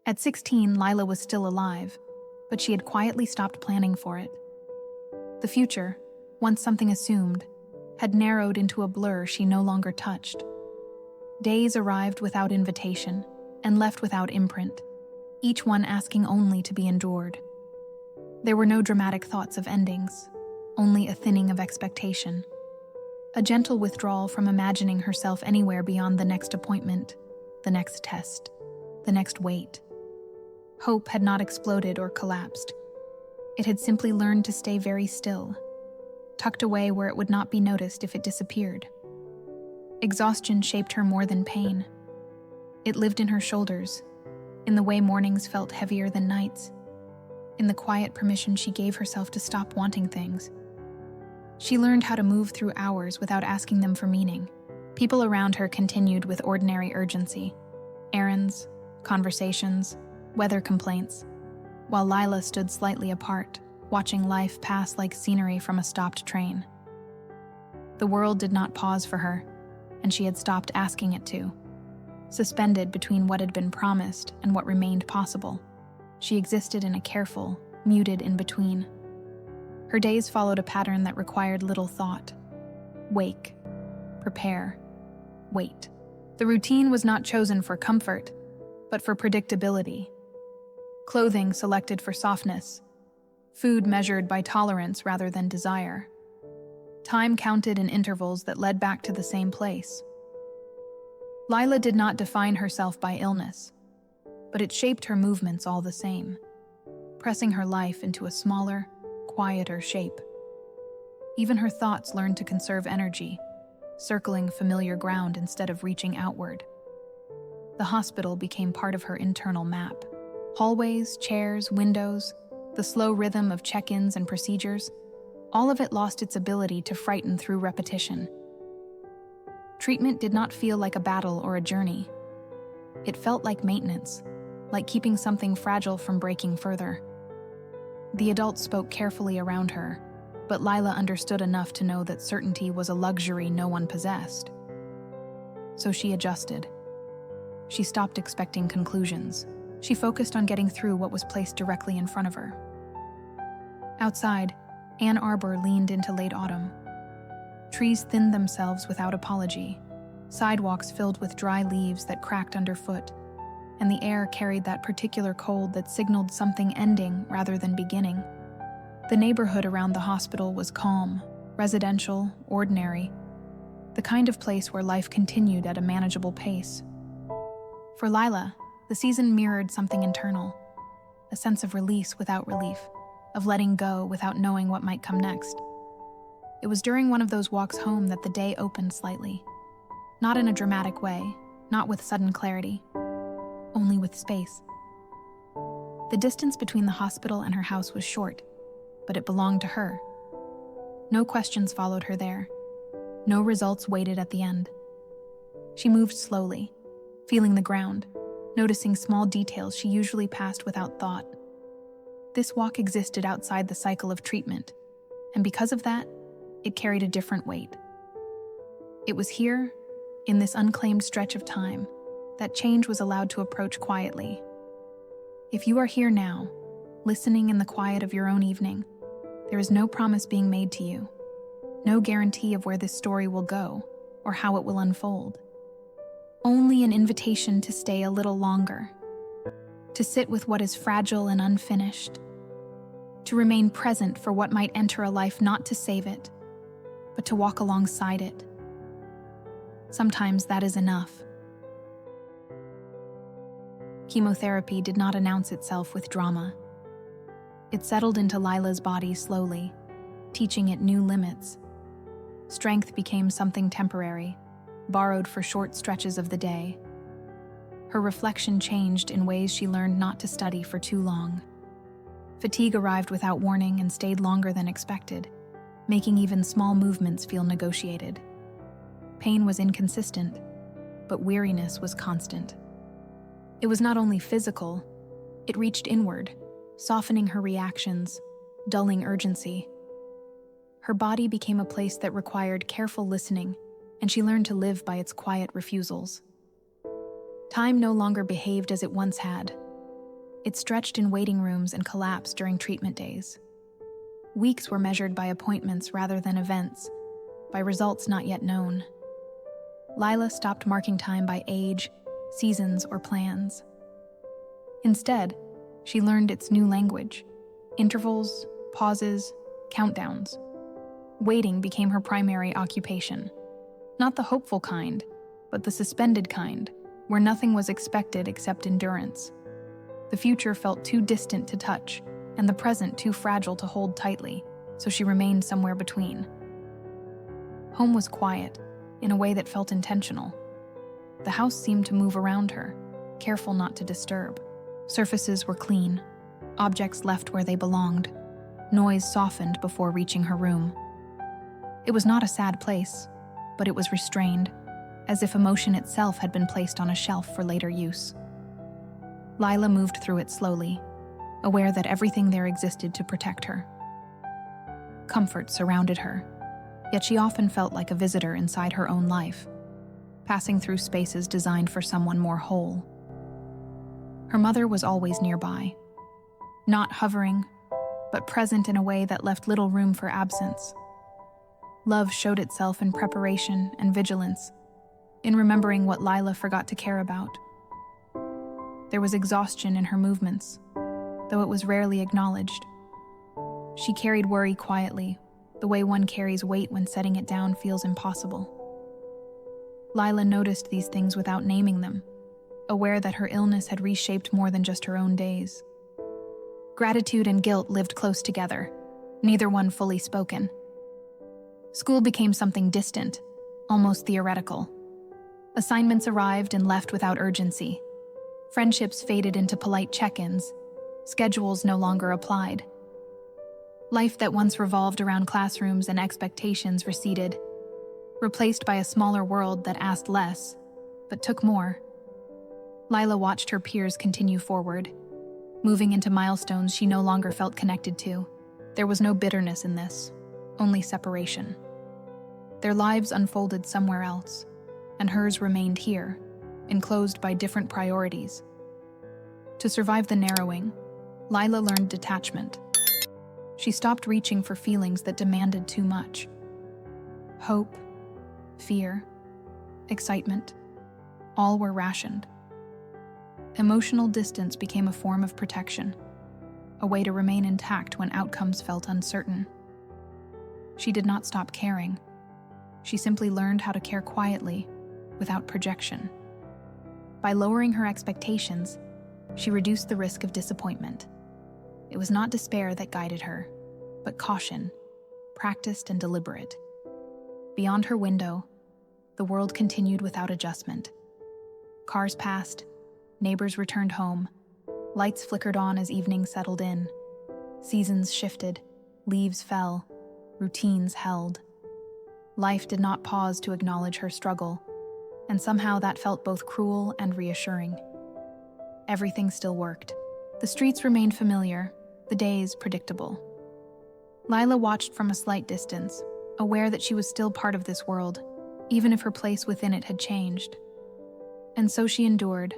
At 16, Lila was still alive, but she had quietly stopped planning for it. The future, once something assumed, had narrowed into a blur she no longer touched. Days arrived without invitation and left without imprint, each one asking only to be endured. There were no dramatic thoughts of endings, only a thinning of expectation. A gentle withdrawal from imagining herself anywhere beyond the next appointment, the next test, the next wait. Hope had not exploded or collapsed. It had simply learned to stay very still, tucked away where it would not be noticed if it disappeared. Exhaustion shaped her more than pain. It lived in her shoulders, in the way mornings felt heavier than nights, in the quiet permission she gave herself to stop wanting things. She learned how to move through hours without asking them for meaning. People around her continued with ordinary urgency. Errands, conversations, weather complaints, while Lila stood slightly apart, watching life pass like scenery from a stopped train. The world did not pause for her, and she had stopped asking it to. Suspended between what had been promised and what remained possible, she existed in a careful, muted in-between. Her days followed a pattern that required little thought. Wake, prepare, wait. The routine was not chosen for comfort, but for predictability. Clothing selected for softness, food measured by tolerance rather than desire. Time counted in intervals that led back to the same place. Lila did not define herself by illness, but it shaped her movements all the same, pressing her life into a smaller, quieter shape. Even her thoughts learned to conserve energy, circling familiar ground instead of reaching outward. The hospital became part of her internal map. Hallways, chairs, windows, the slow rhythm of check-ins and procedures, all of it lost its ability to frighten through repetition. Treatment did not feel like a battle or a journey. It felt like maintenance, like keeping something fragile from breaking further. The adults spoke carefully around her, but Lila understood enough to know that certainty was a luxury no one possessed. So she adjusted. She stopped expecting conclusions. She focused on getting through what was placed directly in front of her. Outside, Ann Arbor leaned into late autumn. Trees thinned themselves without apology, sidewalks filled with dry leaves that cracked underfoot, and the air carried that particular cold that signaled something ending rather than beginning. The neighborhood around the hospital was calm, residential, ordinary, the kind of place where life continued at a manageable pace. For Lila, the season mirrored something internal, a sense of release without relief, of letting go without knowing what might come next. It was during one of those walks home that the day opened slightly. Not in a dramatic way, not with sudden clarity, only with space. The distance between the hospital and her house was short, but it belonged to her. No questions followed her there. No results waited at the end. She moved slowly, feeling the ground, noticing small details she usually passed without thought. This walk existed outside the cycle of treatment, and because of that, it carried a different weight. It was here, in this unclaimed stretch of time, that change was allowed to approach quietly. If you are here now, listening in the quiet of your own evening, there is no promise being made to you, no guarantee of where this story will go or how it will unfold. Only an invitation to stay a little longer, to sit with what is fragile and unfinished, to remain present for what might enter a life, not to save it, but to walk alongside it. Sometimes that is enough. Chemotherapy did not announce itself with drama. It settled into Lila's body slowly, teaching it new limits. Strength became something temporary, borrowed for short stretches of the day. Her reflection changed in ways she learned not to study for too long. Fatigue arrived without warning and stayed longer than expected, making even small movements feel negotiated. Pain was inconsistent, but weariness was constant. It was not only physical, it reached inward, softening her reactions, dulling urgency. Her body became a place that required careful listening, and she learned to live by its quiet refusals. Time no longer behaved as it once had. It stretched in waiting rooms and collapsed during treatment days. Weeks were measured by appointments rather than events, by results not yet known. Lila stopped marking time by age, seasons, or plans. Instead, she learned its new language: intervals, pauses, countdowns. Waiting became her primary occupation. Not the hopeful kind, but the suspended kind, where nothing was expected except endurance. The future felt too distant to touch, and the present too fragile to hold tightly, so she remained somewhere between. Home was quiet, in a way that felt intentional. The house seemed to move around her, careful not to disturb. Surfaces were clean, objects left where they belonged. Noise softened before reaching her room. It was not a sad place, but it was restrained, as if emotion itself had been placed on a shelf for later use. Lila moved through it slowly, aware that everything there existed to protect her. Comfort surrounded her, yet she often felt like a visitor inside her own life, passing through spaces designed for someone more whole. Her mother was always nearby, not hovering, but present in a way that left little room for absence. Love showed itself in preparation and vigilance, in remembering what Lila forgot to care about. There was exhaustion in her movements, though it was rarely acknowledged. She carried worry quietly, the way one carries weight when setting it down feels impossible. Lila noticed these things without naming them, aware that her illness had reshaped more than just her own days. Gratitude and guilt lived close together, neither one fully spoken. School became something distant, almost theoretical. Assignments arrived and left without urgency. Friendships faded into polite check-ins. Schedules no longer applied. Life that once revolved around classrooms and expectations receded, replaced by a smaller world that asked less, but took more. Lila watched her peers continue forward, moving into milestones she no longer felt connected to. There was no bitterness in this, only separation. Their lives unfolded somewhere else, and hers remained here, enclosed by different priorities. To survive the narrowing, Lila learned detachment. She stopped reaching for feelings that demanded too much. Hope, fear, excitement, all were rationed. Emotional distance became a form of protection, a way to remain intact when outcomes felt uncertain. She did not stop caring. She simply learned how to care quietly, without projection. By lowering her expectations, she reduced the risk of disappointment. It was not despair that guided her, but caution, practiced and deliberate. Beyond her window, the world continued without adjustment. Cars passed, neighbors returned home, lights flickered on as evening settled in. Seasons shifted, leaves fell, routines held. Life did not pause to acknowledge her struggle, and somehow that felt both cruel and reassuring. Everything still worked. The streets remained familiar, the days predictable. Lila watched from a slight distance, aware that she was still part of this world, even if her place within it had changed. And so she endured,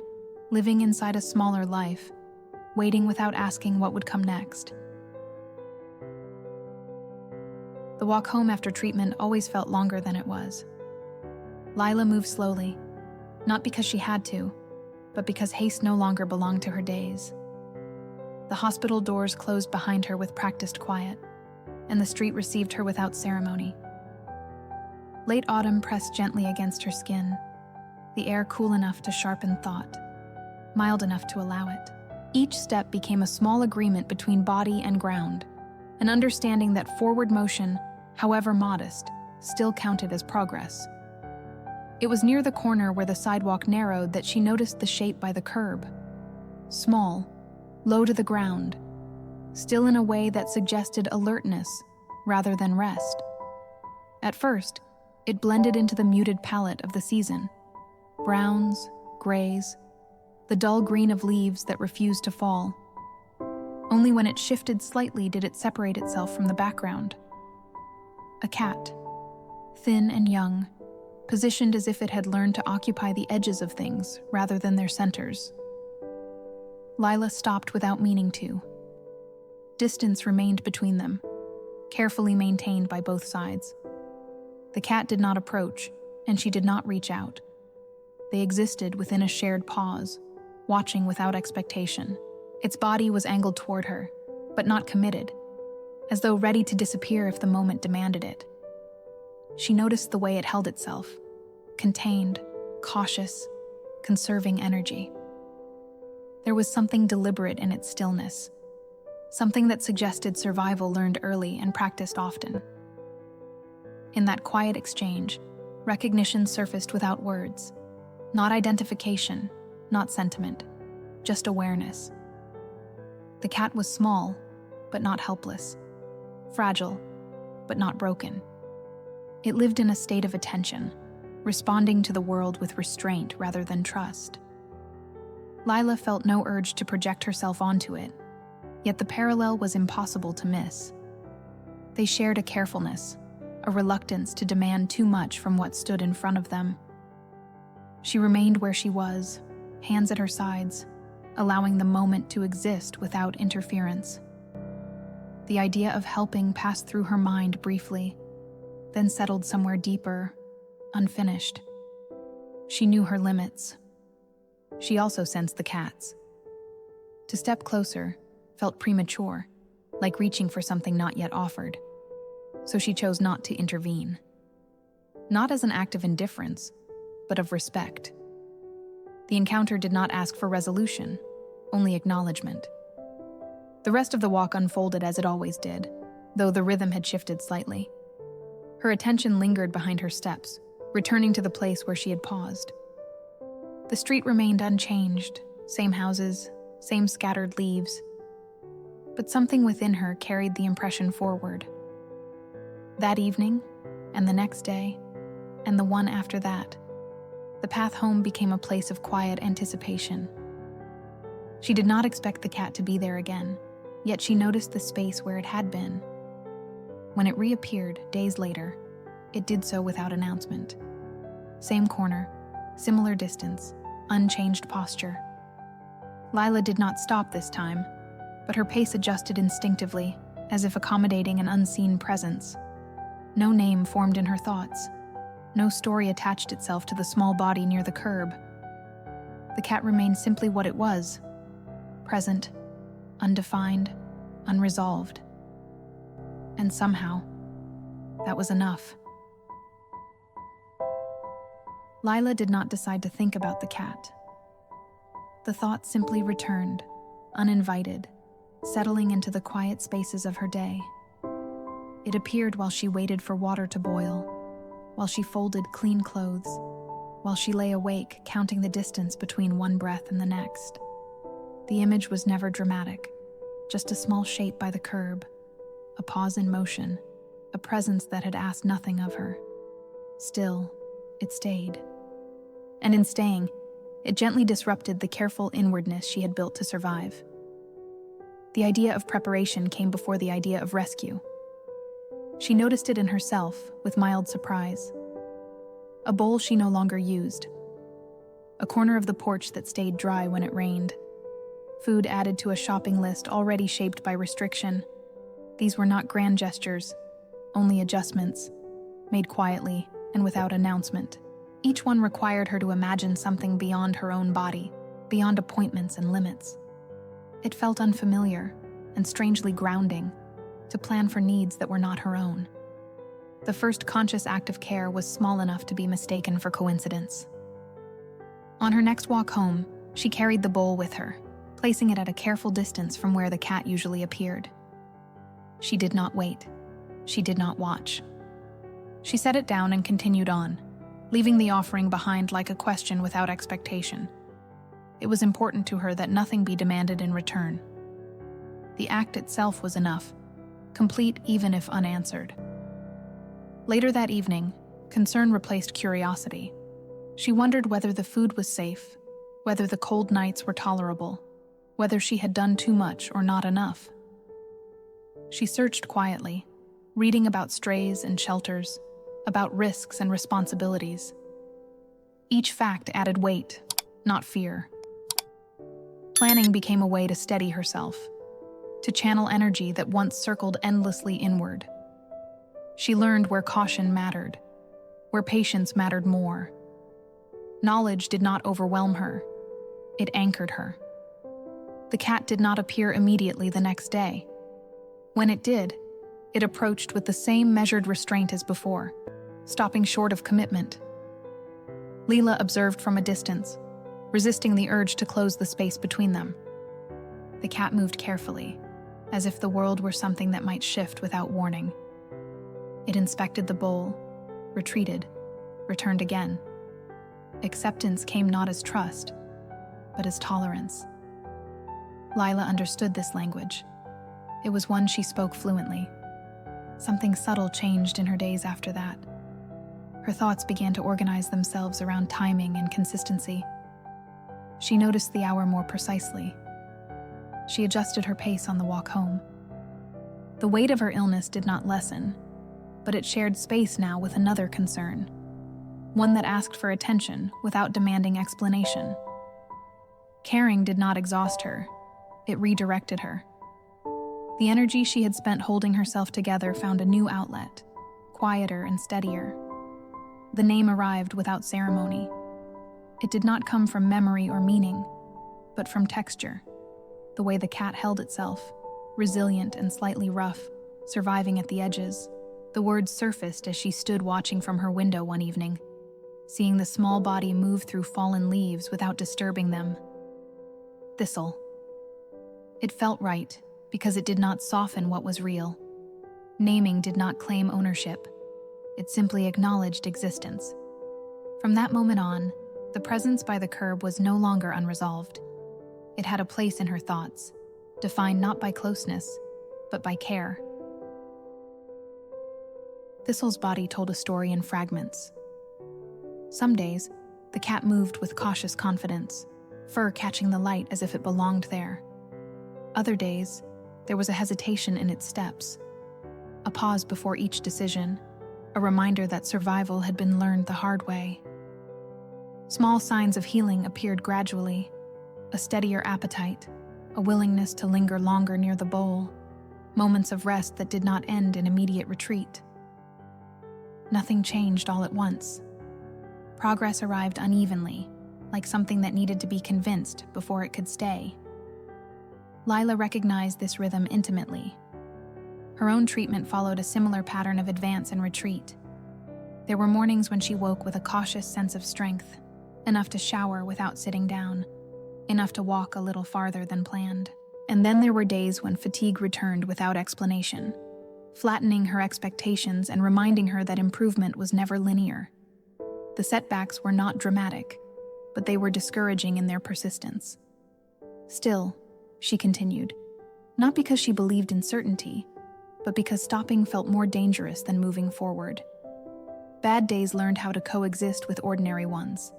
living inside a smaller life, waiting without asking what would come next. The walk home after treatment always felt longer than it was. Lila moved slowly, not because she had to, but because haste no longer belonged to her days. The hospital doors closed behind her with practiced quiet, and the street received her without ceremony. Late autumn pressed gently against her skin, the air cool enough to sharpen thought, mild enough to allow it. Each step became a small agreement between body and ground, an understanding that forward motion, however modest, still counted as progress. It was near the corner where the sidewalk narrowed that she noticed the shape by the curb. Small, low to the ground, still in a way that suggested alertness rather than rest. At first, it blended into the muted palette of the season. Browns, grays, the dull green of leaves that refused to fall. Only when it shifted slightly did it separate itself from the background. A cat, thin and young, positioned as if it had learned to occupy the edges of things rather than their centers. Lila stopped without meaning to. Distance remained between them, carefully maintained by both sides. The cat did not approach, and she did not reach out. They existed within a shared pause, watching without expectation. Its body was angled toward her, but not committed, as though ready to disappear if the moment demanded it. She noticed the way it held itself, contained, cautious, conserving energy. There was something deliberate in its stillness, something that suggested survival learned early and practiced often. In that quiet exchange, recognition surfaced without words. Not identification, not sentiment, just awareness. The cat was small, but not helpless. Fragile, but not broken. It lived in a state of attention, responding to the world with restraint rather than trust. Lila felt no urge to project herself onto it, yet the parallel was impossible to miss. They shared a carefulness, a reluctance to demand too much from what stood in front of them. She remained where she was, hands at her sides, allowing the moment to exist without interference. The idea of helping passed through her mind briefly, then settled somewhere deeper, unfinished. She knew her limits. She also sensed the cat's. To step closer felt premature, like reaching for something not yet offered. So she chose not to intervene. Not as an act of indifference, but of respect. The encounter did not ask for resolution, only acknowledgement. The rest of the walk unfolded as it always did, though the rhythm had shifted slightly. Her attention lingered behind her steps, returning to the place where she had paused. The street remained unchanged, same houses, same scattered leaves. But something within her carried the impression forward. That evening, and the next day, and the one after that, the path home became a place of quiet anticipation. She did not expect the cat to be there again, yet she noticed the space where it had been. When it reappeared days later, it did so without announcement. Same corner, similar distance, unchanged posture. Lila did not stop this time, but her pace adjusted instinctively, as if accommodating an unseen presence. No name formed in her thoughts. No story attached itself to the small body near the curb. The cat remained simply what it was, present, undefined, unresolved. And somehow, that was enough. Lila did not decide to think about the cat. The thought simply returned, uninvited, settling into the quiet spaces of her day. It appeared while she waited for water to boil, while she folded clean clothes, while she lay awake counting the distance between one breath and the next. The image was never dramatic, just a small shape by the curb, a pause in motion, a presence that had asked nothing of her. Still, it stayed. And in staying, it gently disrupted the careful inwardness she had built to survive. The idea of preparation came before the idea of rescue. She noticed it in herself with mild surprise. A bowl she no longer used. A corner of the porch that stayed dry when it rained. Food added to a shopping list already shaped by restriction. These were not grand gestures, only adjustments, made quietly and without announcement. Each one required her to imagine something beyond her own body, beyond appointments and limits. It felt unfamiliar and strangely grounding to plan for needs that were not her own. The first conscious act of care was small enough to be mistaken for coincidence. On her next walk home, she carried the bowl with her, placing it at a careful distance from where the cat usually appeared. She did not wait. She did not watch. She set it down and continued on, leaving the offering behind like a question without expectation. It was important to her that nothing be demanded in return. The act itself was enough, complete even if unanswered. Later that evening, concern replaced curiosity. She wondered whether the food was safe, whether the cold nights were tolerable, whether she had done too much or not enough. She searched quietly, reading about strays and shelters, about risks and responsibilities. Each fact added weight, not fear. Planning became a way to steady herself, to channel energy that once circled endlessly inward. She learned where caution mattered, where patience mattered more. Knowledge did not overwhelm her. It anchored her. The cat did not appear immediately the next day. When it did, it approached with the same measured restraint as before, stopping short of commitment. Lila observed from a distance, resisting the urge to close the space between them. The cat moved carefully, as if the world were something that might shift without warning. It inspected the bowl, retreated, returned again. Acceptance came not as trust, but as tolerance. Lila understood this language. It was one she spoke fluently. Something subtle changed in her days after that. Her thoughts began to organize themselves around timing and consistency. She noticed the hour more precisely. She adjusted her pace on the walk home. The weight of her illness did not lessen, but it shared space now with another concern, one that asked for attention without demanding explanation. Caring did not exhaust her, it redirected her. The energy she had spent holding herself together found a new outlet, quieter and steadier. The name arrived without ceremony. It did not come from memory or meaning, but from texture, the way the cat held itself, resilient and slightly rough, surviving at the edges. The words surfaced as she stood watching from her window one evening, seeing the small body move through fallen leaves without disturbing them. Thistle. It felt right, because it did not soften what was real. Naming did not claim ownership. It simply acknowledged existence. From that moment on, the presence by the curb was no longer unresolved. It had a place in her thoughts, defined not by closeness, but by care. Thistle's body told a story in fragments. Some days, the cat moved with cautious confidence, fur catching the light as if it belonged there. Other days, there was a hesitation in its steps, a pause before each decision, a reminder that survival had been learned the hard way. Small signs of healing appeared gradually, a steadier appetite, a willingness to linger longer near the bowl, moments of rest that did not end in immediate retreat. Nothing changed all at once. Progress arrived unevenly, like something that needed to be convinced before it could stay. Lila recognized this rhythm intimately. Her own treatment followed a similar pattern of advance and retreat. There were mornings when she woke with a cautious sense of strength, enough to shower without sitting down, enough to walk a little farther than planned. And then there were days when fatigue returned without explanation, flattening her expectations and reminding her that improvement was never linear. The setbacks were not dramatic, but they were discouraging in their persistence. Still, she continued, not because she believed in certainty, but because stopping felt more dangerous than moving forward. Bad days learned how to coexist with ordinary ones.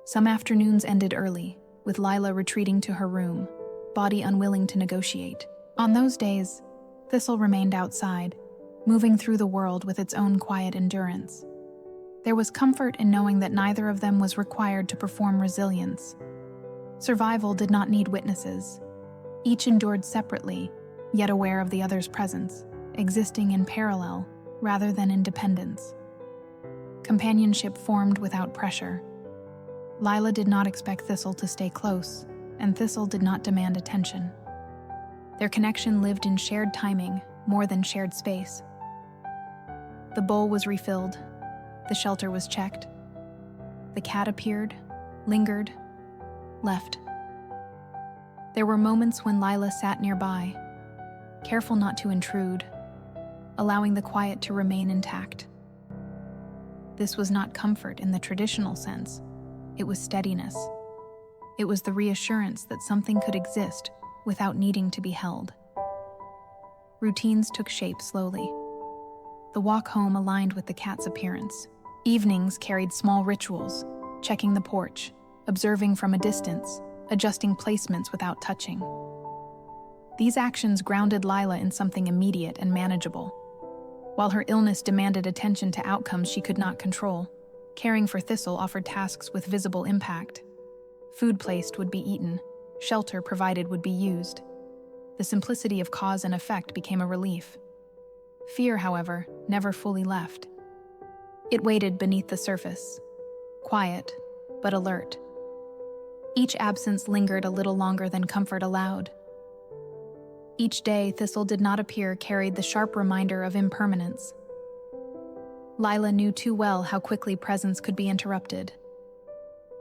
Some afternoons ended early, with Lila retreating to her room, body unwilling to negotiate. On those days, Thistle remained outside, moving through the world with its own quiet endurance. There was comfort in knowing that neither of them was required to perform resilience. Survival did not need witnesses. Each endured separately, yet aware of the other's presence, existing in parallel rather than in dependence. Companionship formed without pressure. Lila did not expect Thistle to stay close, and Thistle did not demand attention. Their connection lived in shared timing more than shared space. The bowl was refilled. The shelter was checked. The cat appeared, lingered, left. There were moments when Lila sat nearby, careful not to intrude, allowing the quiet to remain intact. This was not comfort in the traditional sense. It was steadiness. It was the reassurance that something could exist without needing to be held. Routines took shape slowly. The walk home aligned with the cat's appearance. Evenings carried small rituals, checking the porch, observing from a distance, adjusting placements without touching. These actions grounded Lila in something immediate and manageable. While her illness demanded attention to outcomes she could not control, caring for Thistle offered tasks with visible impact. Food placed would be eaten, Shelter provided would be used. The simplicity of cause and effect became a relief. Fear, however, never fully left. It waited beneath the surface, quiet, but alert. Each absence lingered a little longer than comfort allowed. Each day Thistle did not appear carried the sharp reminder of impermanence. Lila knew too well how quickly presence could be interrupted.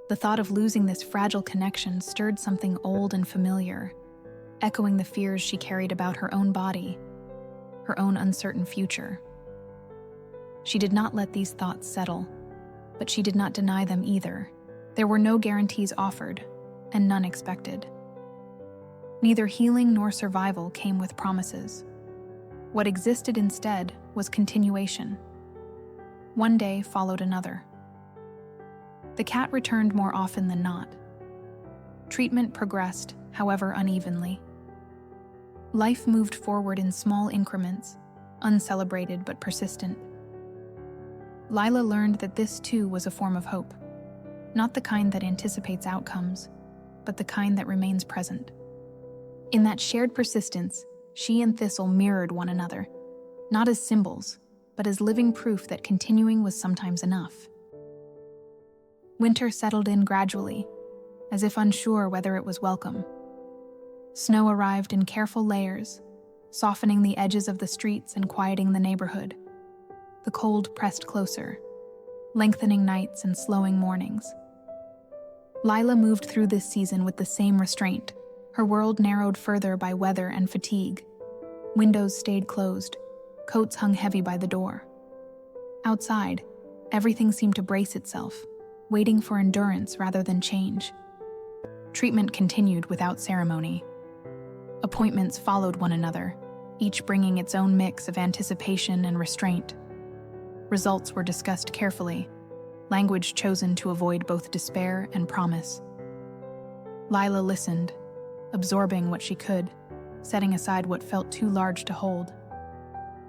The thought of losing this fragile connection stirred something old and familiar, echoing the fears she carried about her own body, her own uncertain future. She did not let these thoughts settle, but she did not deny them either. There were no guarantees offered, and none expected. Neither healing nor survival came with promises. What existed instead was continuation. One day followed another. The cat returned more often than not. Treatment progressed, however unevenly. Life moved forward in small increments, uncelebrated but persistent. Lila learned that this too was a form of hope, not the kind that anticipates outcomes, but the kind that remains present. In that shared persistence, she and Thistle mirrored one another, not as symbols, but as living proof that continuing was sometimes enough. Winter settled in gradually, as if unsure whether it was welcome. Snow arrived in careful layers, softening the edges of the streets and quieting the neighborhood. The cold pressed closer, lengthening nights and slowing mornings. Lila moved through this season with the same restraint. Her world narrowed further by weather and fatigue. Windows stayed closed, coats hung heavy by the door. Outside, everything seemed to brace itself, waiting for endurance rather than change. Treatment continued without ceremony. Appointments followed one another, each bringing its own mix of anticipation and restraint. Results were discussed carefully, language chosen to avoid both despair and promise. Lila listened, absorbing what she could, setting aside what felt too large to hold.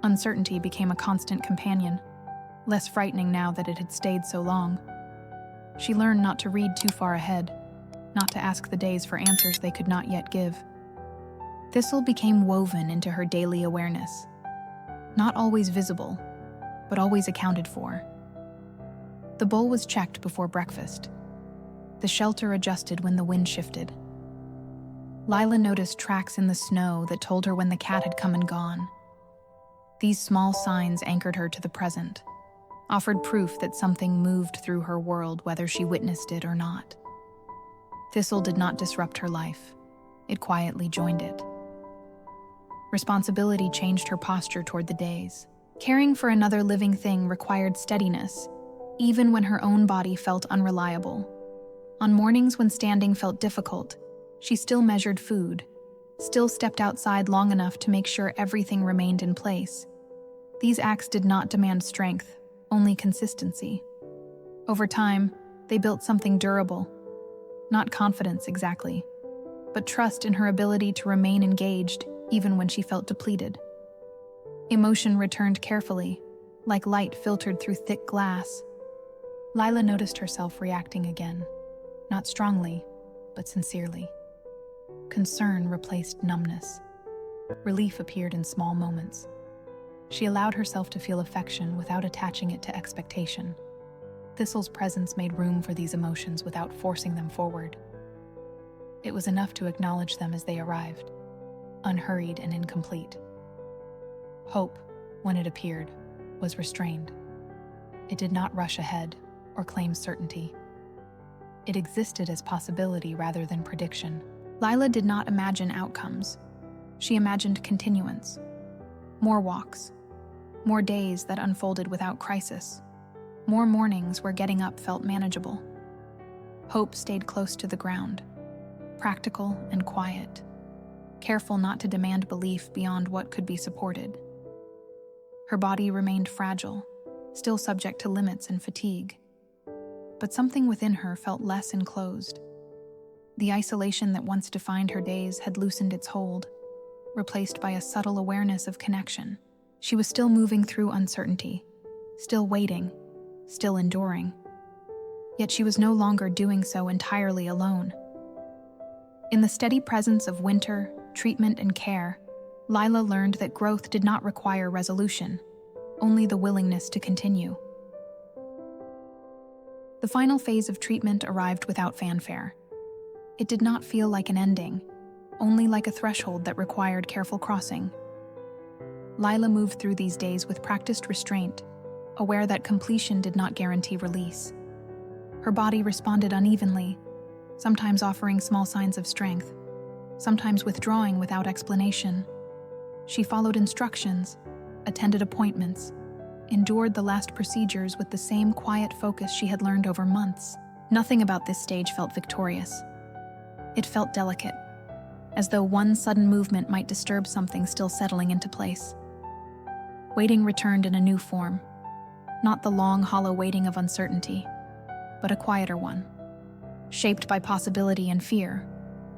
Uncertainty became a constant companion, less frightening now that it had stayed so long. She learned not to read too far ahead, not to ask the days for answers they could not yet give. Thistle became woven into her daily awareness, not always visible, but always accounted for. The bowl was checked before breakfast. The shelter adjusted when the wind shifted. Lila noticed tracks in the snow that told her when the cat had come and gone. These small signs anchored her to the present, offered proof that something moved through her world whether she witnessed it or not. Thistle did not disrupt her life. It quietly joined it. Responsibility changed her posture toward the days. Caring for another living thing required steadiness, even when her own body felt unreliable. On mornings when standing felt difficult, she still measured food, still stepped outside long enough to make sure everything remained in place. These acts did not demand strength, only consistency. Over time, they built something durable. Not confidence exactly, but trust in her ability to remain engaged even when she felt depleted. Emotion returned carefully, like light filtered through thick glass. Lila noticed herself reacting again, not strongly, but sincerely. Concern replaced numbness. Relief appeared in small moments. She allowed herself to feel affection without attaching it to expectation. Thistle's presence made room for these emotions without forcing them forward. It was enough to acknowledge them as they arrived, unhurried and incomplete. Hope, when it appeared, was restrained. It did not rush ahead or claim certainty. It existed as possibility rather than prediction. Lila did not imagine outcomes. She imagined continuance. More walks. More days that unfolded without crisis. More mornings where getting up felt manageable. Hope stayed close to the ground, practical and quiet, careful not to demand belief beyond what could be supported. Her body remained fragile, still subject to limits and fatigue. But something within her felt less enclosed. The isolation that once defined her days had loosened its hold, replaced by a subtle awareness of connection. She was still moving through uncertainty, still waiting, still enduring. Yet she was no longer doing so entirely alone. In the steady presence of winter, treatment, and care, Lila learned that growth did not require resolution, only the willingness to continue. The final phase of treatment arrived without fanfare. It did not feel like an ending, only like a threshold that required careful crossing. Lila moved through these days with practiced restraint, aware that completion did not guarantee release. Her body responded unevenly, sometimes offering small signs of strength, sometimes withdrawing without explanation. She followed instructions, attended appointments, endured the last procedures with the same quiet focus she had learned over months. Nothing about this stage felt victorious. It felt delicate, as though one sudden movement might disturb something still settling into place. Waiting returned in a new form, not the long, hollow waiting of uncertainty, but a quieter one, shaped by possibility and fear,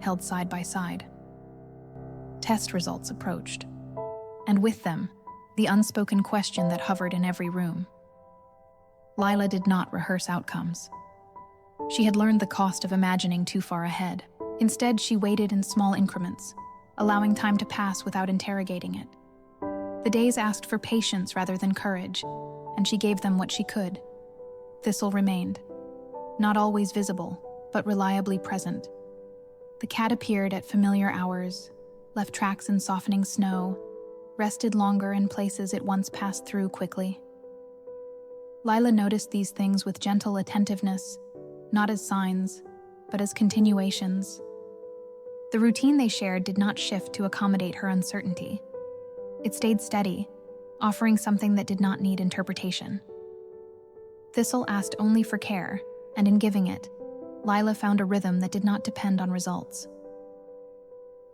held side by side. Test results approached, and with them, the unspoken question that hovered in every room. Lila did not rehearse outcomes. She had learned the cost of imagining too far ahead. Instead, she waited in small increments, allowing time to pass without interrogating it. The days asked for patience rather than courage, and she gave them what she could. Thistle remained, not always visible, but reliably present. The cat appeared at familiar hours, left tracks in softening snow, rested longer in places it once passed through quickly. Lila noticed these things with gentle attentiveness, not as signs, but as continuations. The routine they shared did not shift to accommodate her uncertainty. It stayed steady, offering something that did not need interpretation. Thistle asked only for care, and in giving it, Lila found a rhythm that did not depend on results.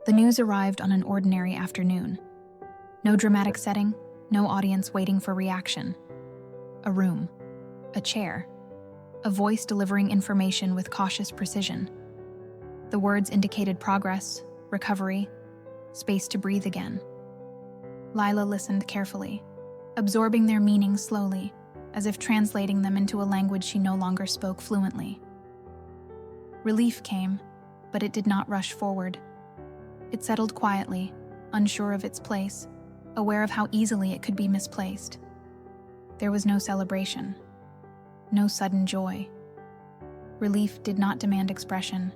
The news arrived on an ordinary afternoon. No dramatic setting, no audience waiting for reaction. A room, a chair, a voice delivering information with cautious precision. The words indicated progress, recovery, space to breathe again. Lila listened carefully, absorbing their meaning slowly, as if translating them into a language she no longer spoke fluently. Relief came, but it did not rush forward. It settled quietly, unsure of its place, aware of how easily it could be misplaced. There was no celebration, no sudden joy. Relief did not demand expression.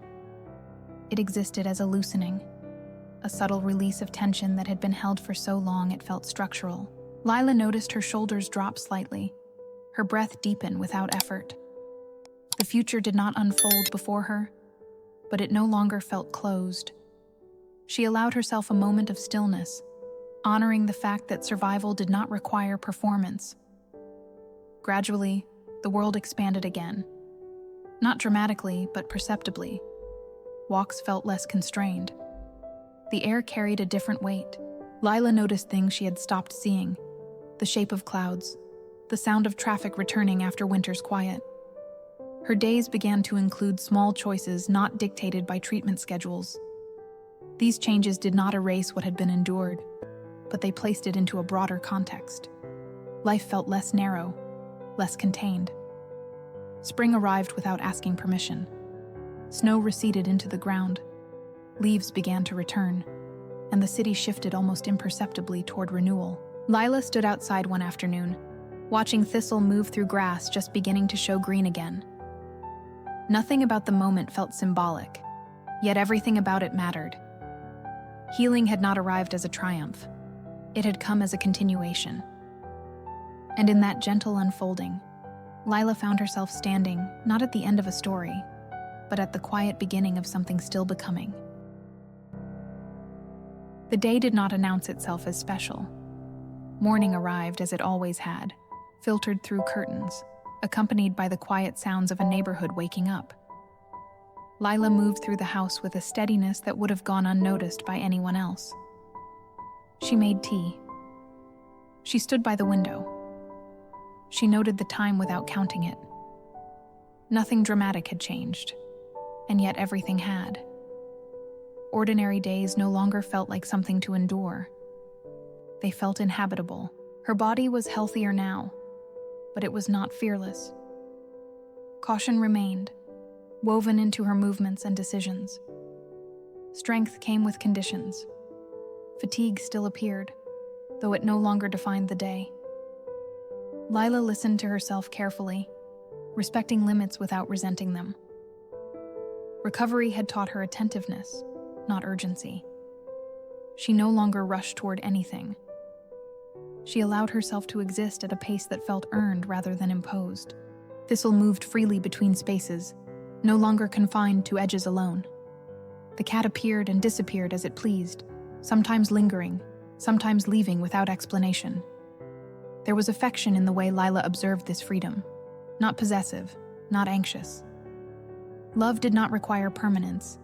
It existed as a loosening, a subtle release of tension that had been held for so long it felt structural. Lila noticed her shoulders drop slightly, her breath deepen without effort. The future did not unfold before her, but it no longer felt closed. She allowed herself a moment of stillness, honoring the fact that survival did not require performance. Gradually, the world expanded again. Not dramatically, but perceptibly. Walks felt less constrained. The air carried a different weight. Lila noticed things she had stopped seeing: the shape of clouds, the sound of traffic returning after winter's quiet. Her days began to include small choices not dictated by treatment schedules. These changes did not erase what had been endured, but they placed it into a broader context. Life felt less narrow, less contained. Spring arrived without asking permission. Snow receded into the ground. Leaves began to return, and the city shifted almost imperceptibly toward renewal. Lila stood outside one afternoon, watching Thistle move through grass just beginning to show green again. Nothing about the moment felt symbolic, yet everything about it mattered. Healing had not arrived as a triumph. It had come as a continuation. And in that gentle unfolding, Lila found herself standing not at the end of a story, but at the quiet beginning of something still becoming. The day did not announce itself as special. Morning arrived as it always had, filtered through curtains, accompanied by the quiet sounds of a neighborhood waking up. Lila moved through the house with a steadiness that would have gone unnoticed by anyone else. She made tea. She stood by the window. She noted the time without counting it. Nothing dramatic had changed, and yet everything had. Ordinary days no longer felt like something to endure. They felt inhabitable. Her body was healthier now, but it was not fearless. Caution remained, woven into her movements and decisions. Strength came with conditions. Fatigue still appeared, though it no longer defined the day. Lila listened to herself carefully, respecting limits without resenting them. Recovery had taught her attentiveness, not urgency. She no longer rushed toward anything. She allowed herself to exist at a pace that felt earned rather than imposed. Thistle moved freely between spaces, no longer confined to edges alone. The cat appeared and disappeared as it pleased, sometimes lingering, sometimes leaving without explanation. There was affection in the way Lila observed this freedom, not possessive, not anxious. Love did not require permanence.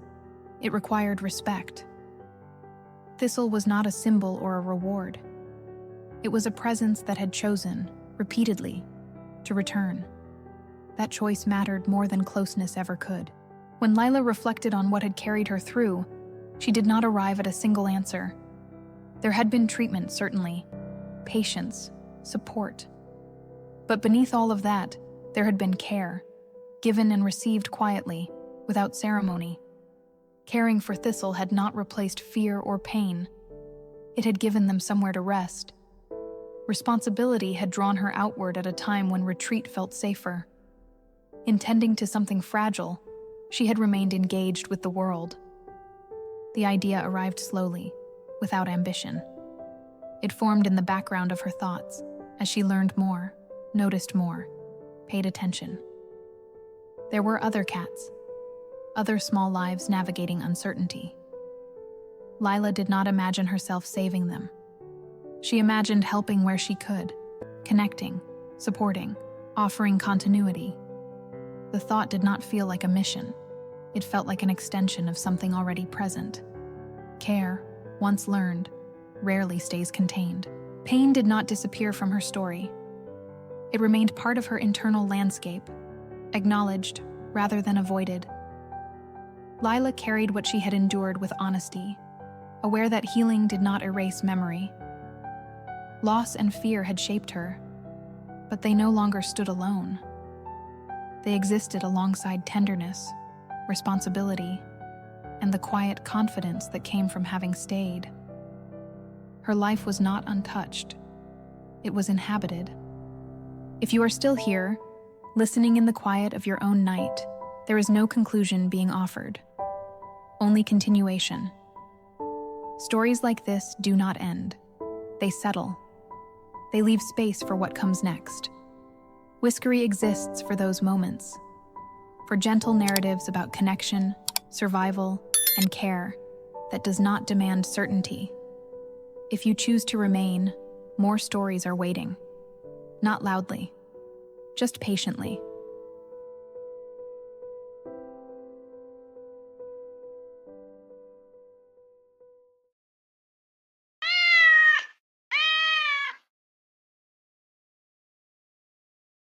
It required respect. Thistle was not a symbol or a reward. It was a presence that had chosen, repeatedly, to return. That choice mattered more than closeness ever could. When Lila reflected on what had carried her through, she did not arrive at a single answer. There had been treatment, certainly, patience, support. But beneath all of that, there had been care, given and received quietly, without ceremony. Caring for Thistle had not replaced fear or pain. It had given them somewhere to rest. Responsibility had drawn her outward at a time when retreat felt safer. Intending to something fragile, she had remained engaged with the world. The idea arrived slowly, without ambition. It formed in the background of her thoughts as she learned more, noticed more, paid attention. There were other cats, other small lives navigating uncertainty. Lila did not imagine herself saving them. She imagined helping where she could, connecting, supporting, offering continuity. The thought did not feel like a mission. It felt like an extension of something already present. Care, once learned, rarely stays contained. Pain did not disappear from her story. It remained part of her internal landscape, acknowledged rather than avoided. Lila carried what she had endured with honesty, aware that healing did not erase memory. Loss and fear had shaped her, but they no longer stood alone. They existed alongside tenderness, responsibility, and the quiet confidence that came from having stayed. Her life was not untouched. It was inhabited. If you are still here, listening in the quiet of your own night, there is no conclusion being offered, only continuation. Stories like this do not end. They settle. They leave space for what comes next. Whiskory exists for those moments, for gentle narratives about connection, survival, and care that does not demand certainty. If you choose to remain, more stories are waiting. Not loudly, just patiently.